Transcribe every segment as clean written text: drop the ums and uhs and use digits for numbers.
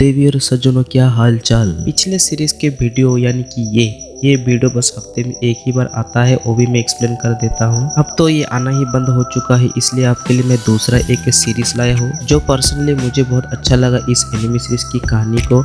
देवियर सज्जनों, क्या हाल चाल। पिछले सीरीज के वीडियो यानी कि ये वीडियो बस हफ्ते में एक ही बार आता है, वो भी मैं एक्सप्लेन कर देता हूँ। अब तो ये आना ही बंद हो चुका है, इसलिए आपके लिए मैं दूसरा एक सीरीज लाया हूँ जो पर्सनली मुझे बहुत अच्छा लगा इस एनिमे सीरीज की कहानी को।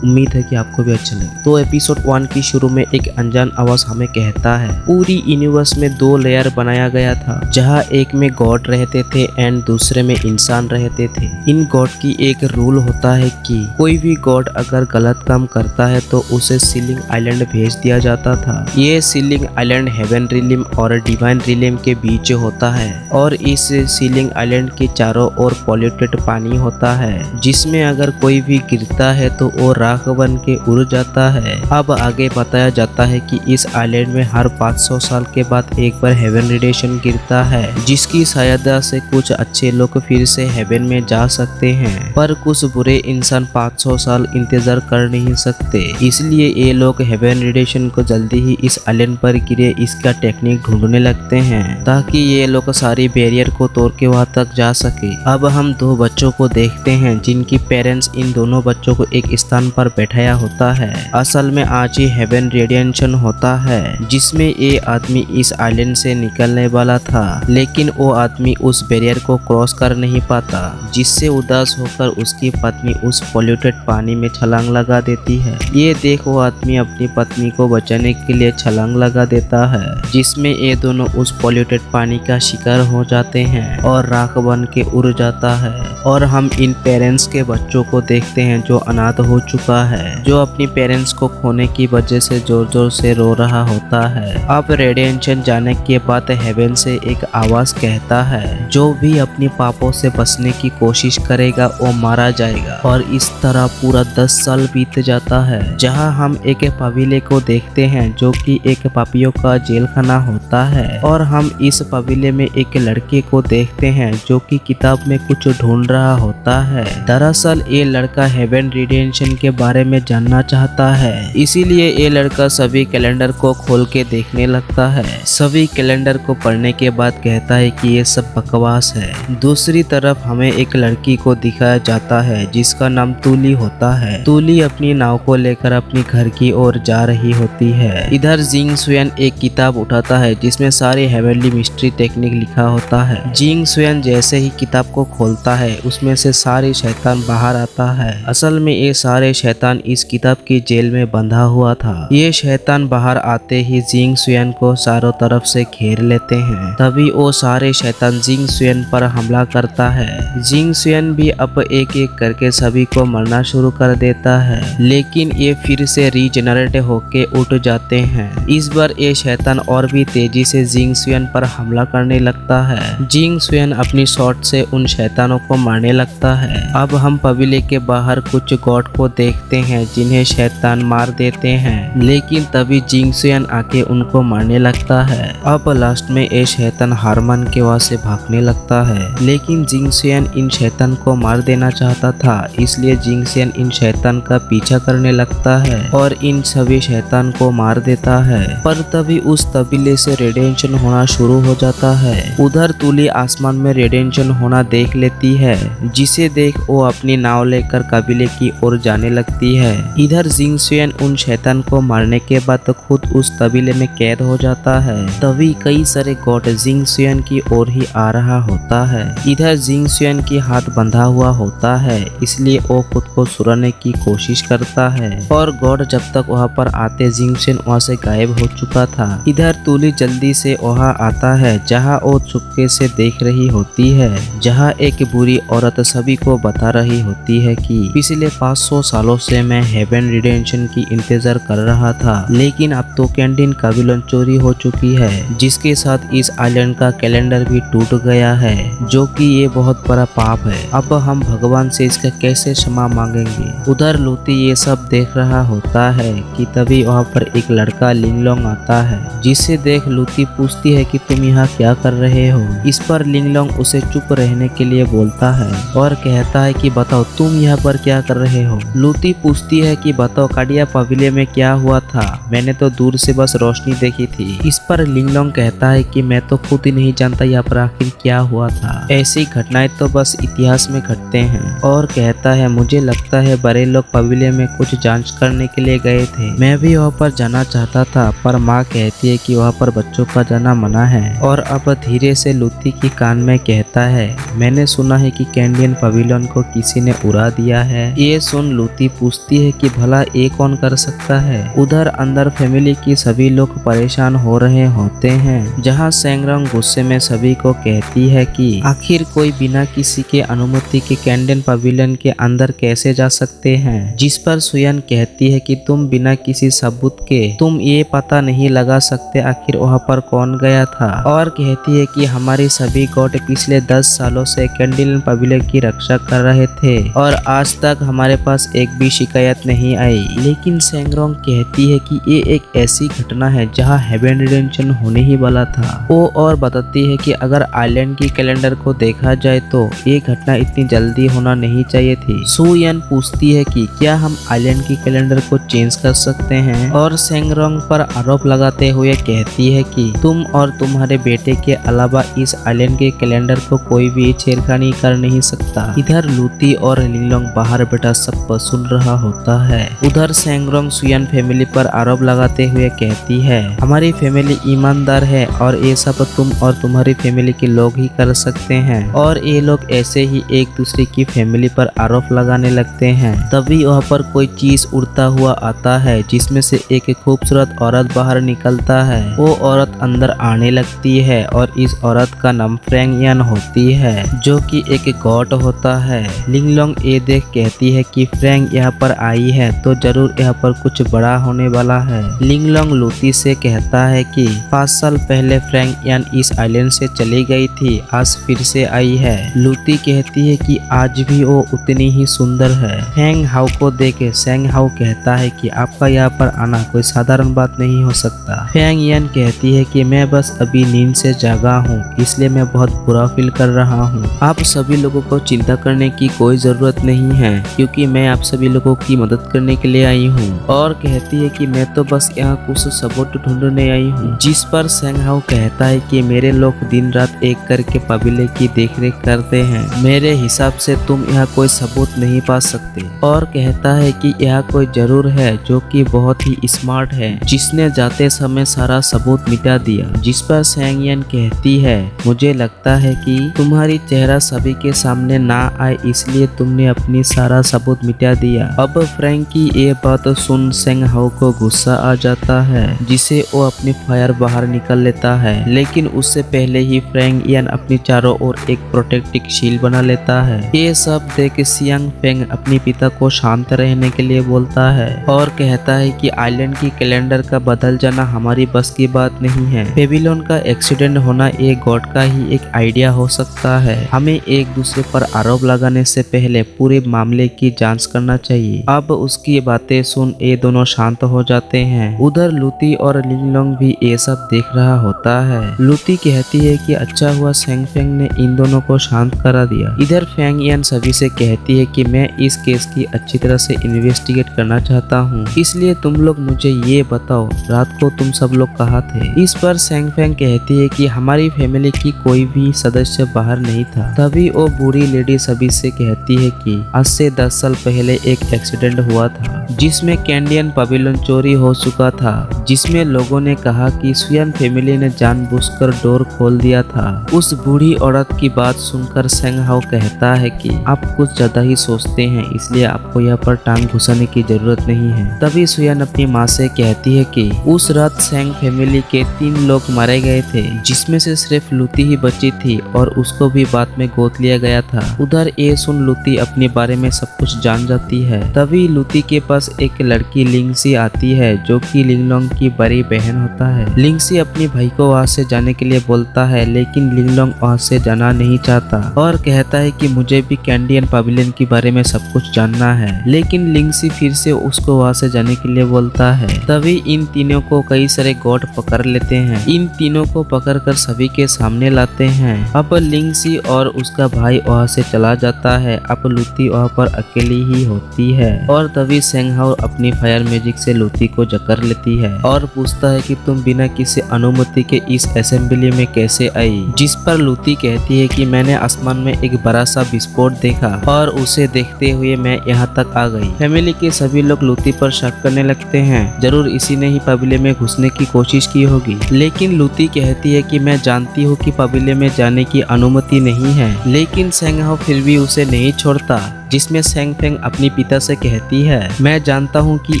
उम्मीद है कि आपको भी अच्छा लगे। तो एपिसोड 1 की शुरू में एक अनजान आवाज हमें कहता है पूरी यूनिवर्स में 2 लेयर बनाया गया था, जहां एक में गॉड रहते थे एंड दूसरे में इंसान रहते थे। इन गॉड की एक रूल होता है कि कोई भी गॉड अगर गलत काम करता है तो उसे सीलिंग आइलैंड भेज दिया जाता था। ये सीलिंग आइलैंड हेवन रिलिम और डिवाइन रिलिम के बीच होता है और इस सीलिंग आइलैंड के चारों ओर पॉल्यूटेड पानी होता है, जिसमें अगर कोई भी गिरता है तो वो राख बन के उड़ जाता है। अब आगे बताया जाता है कि इस आइलैंड में हर 500 साल के बाद एक बार हेवन रेडिएशन गिरता है, जिसकी सहायता से कुछ अच्छे लोग फिर से हेवन में जा सकते हैं, पर कुछ बुरे इंसान 500 साल इंतजार कर नहीं सकते। इसलिए ये लोग हेवन रेडिएशन को जल्दी ही इस आइलैंड पर गिरे इसका टेक्निक ढूंढने लगते हैं, ताकि ये लोग सारी बैरियर को तोड़ के वहां तक जा सके। अब हम 2 बच्चों को देखते हैं जिनकी पेरेंट्स इन दोनों बच्चों को एक स्थान पर बैठाया होता है। असल में आज ही हेवन रेडिएशन होता है, जिसमें ये आदमी इस आइलैंड से निकलने वाला था, लेकिन वो आदमी उस बैरियर को क्रॉस कर नहीं पाता, जिससे उदास होकर उसकी पत्नी उस पॉल्यूटेड पानी में छलांग लगा देती है। ये देख वो आदमी अपनी पत्नी को बचाने के लिए छलांग लगा देता है, जिसमें ये दोनों उस पॉल्यूटेड पानी का शिकार हो जाते हैं और राख बन के उड़ जाता है। और हम इन पेरेंट्स के बच्चों को देखते हैं जो अनाथ हो चुका है, जो अपनी पेरेंट्स को खोने की वजह से जोर जोर से रो रहा होता है। अब रेडिएशन जाने के बाद हेवन से एक आवाज कहता है जो भी अपने पापों से बचने की कोशिश करेगा वो मारा जाएगा। और इस तरह पूरा 10 साल बीत जाता है, जहां हम एक पवेलिया को देखते हैं जो कि एक पापियों का जेल खाना होता है। और हम इस पवेलिया में एक लड़के को देखते हैं जो कि किताब में कुछ ढूंढ रहा होता है। दरअसल ये लड़का हेवन रेडिएशन के बारे में जानना चाहता है, इसीलिए ये लड़का सभी कैलेंडर को खोल के देखने लगता है। सभी कैलेंडर को पढ़ने के बाद कहता है कि ये सब बकवास है। दूसरी तरफ हमें एक लड़की को दिखाया जाता है जिसका नाम तूली होता है। तूली अपनी नाव को लेकर अपनी घर की ओर जा रही होती है। इधर जिंग सुएन एक किताब उठाता है जिसमें सारी हेवनली मिस्ट्री टेक्निक लिखा होता है। जिंग सुएन जैसे ही किताब को खोलता है उसमें से सारे शैतान बाहर आता है। असल में ये सारे शैतान इस किताब की जेल में बंधा हुआ था। ये शैतान बाहर आते ही जिंग सुएन को चारों तरफ से घेर लेते हैं। तभी वो सारे शैतान जिंग सुएन पर हमला करता है। जिंग सुएन भी अब एक एक करके सभी को मरना शुरू कर देता है, लेकिन ये फिर से रीजनरेट होके उठ जाते हैं। इस बार ये शैतान और भी तेजी से जिंग सुएन पर हमला करने लगता है। जिंग सुएन अपनी शॉट से उन शैतानों को मारने लगता है। अब हम पवेलिया के बाहर कुछ गॉड को देखते हैं जिन्हें शैतान मार देते हैं, लेकिन तभी जिंग सुएन आके उनको मारने लगता है। अब लास्ट में ये शैतान हार मान के वहां से भागने लगता है, लेकिन जिंग सुएन इन शैतान को मार देना चाहता था, इसलिए जिंग सुएन इन शैतान का पीछा करने लगता है और इन सभी शैतान को मार देता है। पर तभी उस तबीले से रेडिएशन होना शुरू हो जाता है। उधर तूली आसमान में रेडिएशन होना देख लेती है, जिसे देख वो अपनी नाव लेकर कबीले की ओर जाने लगती है। इधर जिंग सुएन उन शैतान को मारने के बाद खुद उस तबीले में कैद हो जाता है। तभी कई सारे गॉड जिंग सुएन की ओर ही आ रहा होता है। इधर जिंग सुएन की हाथ बंधा हुआ होता है, इसलिए वो खुद को छुड़ाने की कोशिश करता है। और गॉड जब तक वहाँ पर आते जिंग सुएन वहाँ से गायब हो चुका था। इधर तूली जल्दी से वहाँ आता है, जहाँ वो चुपके से देख रही होती है, जहाँ एक बुरी औरत सभी को बता रही होती है कि पिछले 500 सालों से मैं हेवन रेडिएशन की इंतजार कर रहा था, लेकिन अब तो कैंटीन कबीलन चोरी हो चुकी है, जिसके साथ इस आइलैंड का कैलेंडर भी टूट गया है, जो कि ये बहुत बड़ा पाप है। अब हम भगवान से इसका कैसे क्षमा मांगेंगे। उधर लूती ये सब देख रहा होता है कि तभी वहाँ पर एक लड़का लिंगलोंग आता है, जिसे देख लूती पूछती है कि तुम यहाँ क्या कर रहे हो। इस पर लिंगलोंग उसे चुप रहने के लिए बोलता है और कहता है कि बताओ तुम यहाँ पर क्या कर रहे हो। लूती लूती पूछती है कि बताओ काडिया पवेलियन में क्या हुआ था, मैंने तो दूर से बस रोशनी देखी थी। इस पर लिंगलोंग कहता है कि मैं तो खुद ही नहीं जानता यहाँ पर आखिर क्या हुआ था, ऐसी घटनाएं तो बस इतिहास में घटते हैं। और कहता है मुझे लगता है बड़े लोग पवेलियन में कुछ जांच करने के लिए गए थे, मैं भी वहाँ पर जाना चाहता था पर माँ कहती है कि वहाँ पर बच्चों का जाना मना है। और अब धीरे से लूती की कान में कहता है मैंने सुना है कि कैंडियन पवेलियन को किसी ने उड़ा दिया है। ये सुन लूती पूछती है कि भला ये कौन कर सकता है। उधर अंदर फैमिली की सभी लोग परेशान हो रहे होते हैं, जहाँ सेंगरोंग गुस्से में सभी को कहती है कि आखिर कोई बिना किसी के अनुमति के कैंडियन पवेलियन के अंदर कैसे जा सकते हैं। जिस पर सुयन कहती है कि तुम बिना किसी सबूत के तुम ये पता नहीं लगा सकते आखिर वहाँ पर कौन गया था। और कहती है कि हमारे सभी गॉड पिछले 10 सालों से कैंडियन पवेलियन की रक्षा कर रहे थे और आज तक हमारे पास एक भी शिकायत नहीं आई। लेकिन सेंगरोंग कहती है कि ये एक ऐसी घटना है जहाँ हेवन रिडेम्पशन होने ही वाला था। वो और बताती है कि अगर आइलैंड की कैलेंडर को देखा जाए तो ये घटना इतनी जल्दी होना नहीं चाहिए थी। सुयन पूछती है कि क्या हम आइलैंड की कैलेंडर को चेंज कर सकते हैं, और सेंगरोंग पर आरोप लगाते हुए कहती है कि तुम और तुम्हारे बेटे के अलावा इस आइलैंड के कैलेंडर को कोई भी छेड़खानी कर नहीं सकता। इधर लूती और लिंगलोंग बाहर बैठा सब सुन रहा होता है। उधर सेंगरोंग सुयन फैमिली पर आरोप लगाते हुए कहती है हमारी फैमिली ईमानदार है और ये सब तुम और तुम्हारी फैमिली के लोग ही कर सकते हैं। और ये लोग ऐसे ही एक दूसरे की फैमिली पर आरोप लगाने लगते हैं। तभी वहाँ पर कोई चीज उड़ता हुआ आता है जिसमें से एक खूबसूरत औरत बाहर निकलता है। वो औरत अंदर आने लगती है और इस औरत का नाम फ्रैंग यान होती है जो कि एक गॉड होता है। लिंगलोंग ये देख कहती है कि फ्रैंग यहाँ पर आई है तो जरूर यहाँ पर कुछ बड़ा होने वाला है। लिंगलोंग लूती से कहता है कि 5 साल पहले फ्रैंग यान इस आइलैंड से चली गई थी, आज फिर से आई है। लूती कहती है कि आज भी वो उतनी ही सुंदर है। फेंग हाउ को देख सेंग हाउ कहता है कि आपका यहाँ पर आना कोई साधारण बात नहीं हो सकता। फेंग यान कहती है कि मैं बस अभी नींद से जागा हूँ इसलिए मैं बहुत बुरा फील कर रहा हूँ। आप सभी लोगों को चिंता करने की कोई जरूरत नहीं है क्योंकि मैं आप सभी लोगों की मदद करने के लिए आई हूँ। और कहती है कि मैं तो बस यहाँ कुछ सबूत ढूंढने आई हूँ। जिस पर सेंग हाउ कहता है कि मेरे लोग दिन रात एक करके पवेलियन की देखरेख करते हैं, मेरे हिसाब से तुम यहाँ कोई सबूत नहीं पा सकते। और कहता है कि यहाँ कोई जरूर है जो कि बहुत ही स्मार्ट है जिसने जाते समय सारा सबूत मिटा दिया। जिस पर सेंग यान कहती है मुझे लगता है कि तुम्हारी चेहरा सभी के सामने ना आए इसलिए तुमने अपनी सारा सबूत मिटा दिया। अब फ्रैंक की ये बात सुन सेंग हाउ को गुस्सा आ जाता है जिसे वो अपनी फायर बाहर निकल लेता है। लेकिन उससे पहले ही फ्रैंक यान अपनी चारों ओर एक प्रोटेक्टिव शील्ड बना लेता है। ये सब देख सियांग फेंग अपने पिता को शांत रहने के लिए बोलता है और कहता है कि आइलैंड की कैलेंडर का बदल जाना हमारी बस की बात नहीं है। पवेलियन का एक्सीडेंट होना एक गॉड का ही एक आइडिया हो सकता है। हमें एक दूसरे पर आरोप लगाने से पहले पूरे मामले की जांच करना चाहिए। अब उसकी बातें सुन ये दोनों शांत हो जाते हैं। उधर लूती और लिंगलोंग भी ये सब देख रहा होता है। लूती कहती है कि अच्छा हुआ सेंग फेंग ने इन दोनों को शांत करा दिया। इधर फेंग यान सभी से कहती है कि मैं इस केस की अच्छी तरह से इन्वेस्टिगेट करना चाहता हूँ, इसलिए तुम लोग मुझे ये बताओ रात को तुम सब लोग कहाँ थे। इस पर सेंग फेंग कहती है कि हमारी फैमिली की कोई भी सदस्य बाहर नहीं था। तभी वो बुरी लेडी सभी से कहती है कि आज से 10 साल पहले एक एक्सीडेंट हुआ था जिसमें कैंडियन पवेलियन चोरी हो चुका था, जिसमें लोगों ने कहा कि सुयन फैमिली ने जानबूझकर डोर खोल दिया था। उस बूढ़ी औरत की बात सुनकर सेंग हाउ कहता है कि आप कुछ ज्यादा ही सोचते हैं इसलिए आपको यहाँ पर टांग घुसाने की जरूरत नहीं है। तभी सुयन अपनी माँ से कहती है कि उस रात सेंग फैमिली के 3 लोग मारे गए थे जिसमें से सिर्फ लूती ही बची थी और उसको भी बाद में गोद लिया गया था। उधर ये सुन लूती अपने बारे में सब कुछ जान जाती है। तभी लूती के पास पास एक लड़की लिंगसी आती है जो कि लिंगलोंग की बड़ी बहन होता है। लिंगसी अपने भाई को वहाँ से जाने के लिए बोलता है, लेकिन लिंगलोंग वहाँ से जाना नहीं चाहता और कहता है कि मुझे भी कैंडियन पवेलियन के बारे में सब कुछ जानना है। लेकिन लिंगसी फिर से उसको वहाँ से जाने के लिए बोलता है। तभी इन तीनों को कई सारे गॉड पकड़ लेते हैं। इन तीनों को पकड़कर सभी के सामने लाते हैं। अब लिंगसी और उसका भाई वहाँ से चला जाता है। अब लूती वहाँ पर अकेली ही होती है और तभी सेंगहाओ अपनी फायर मैजिक से लूती को जकड़ लेती है और पूछता है कि तुम बिना किसी अनुमति के इस असेंबली में कैसे आई। जिस पर लूती कहती है कि मैंने आसमान में एक बड़ा सा विस्फोट देखा और उसे देखते हुए मैं यहाँ तक आ गई। फैमिली के सभी लोग लूती पर शक करने लगते हैं, जरूर इसी ने ही पवेलियन में घुसने की कोशिश की होगी। लेकिन लूती कहती है कि मैं जानती हूँ कि पवेलियन में जाने की अनुमति नहीं है, लेकिन सेंगहाओ फिर भी उसे नहीं छोड़ता। जिसमें सेंग फेंग अपनी पिता से कहती है, मैं जानता हूँ कि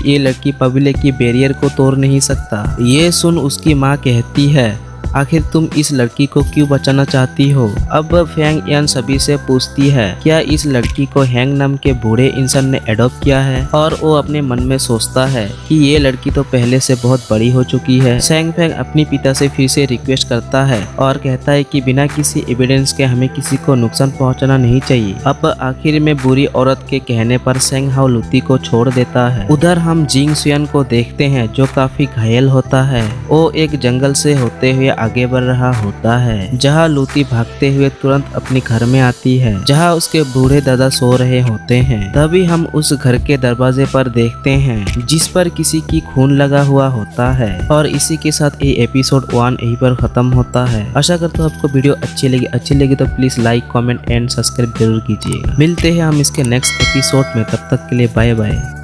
ये लड़की पवेलियन की बैरियर को तोड़ नहीं सकता। ये सुन उसकी माँ कहती है, आखिर तुम इस लड़की को क्यों बचाना चाहती हो। अब फेंग यान सभी से पूछती है, क्या इस लड़की को हैंग नाम के बूढ़े इंसान ने एडॉप्ट किया है। और वो अपने मन में सोचता है कि ये लड़की तो पहले से बहुत बड़ी हो चुकी है। सेंग फेंग अपनी पिता से फिर से रिक्वेस्ट करता है और कहता है कि बिना किसी एविडेंस के हमें किसी को नुकसान पहुंचाना नहीं चाहिए। अब आखिर में बुरी औरत के कहने पर सेंगहाओ लूती को छोड़ देता है। उधर हम जिंग सुयान को देखते हैं जो काफी घायल होता है। वो एक जंगल से होते हुए आगे बढ़ रहा होता है, जहाँ लूती भागते हुए तुरंत अपने घर में आती है, जहाँ उसके बूढ़े दादा सो रहे होते हैं। तभी हम उस घर के दरवाजे पर देखते हैं जिस पर किसी की खून लगा हुआ होता है। और इसी के साथ ये एपिसोड 1 यहीं पर खत्म होता है। आशा करता हूँ आपको वीडियो अच्छी लगी तो please like, comment and subscribe जरूर कीजिएगा। मिलते हैं हम इसके नेक्स्ट एपिसोड में, तब तक के लिए बाय बाय।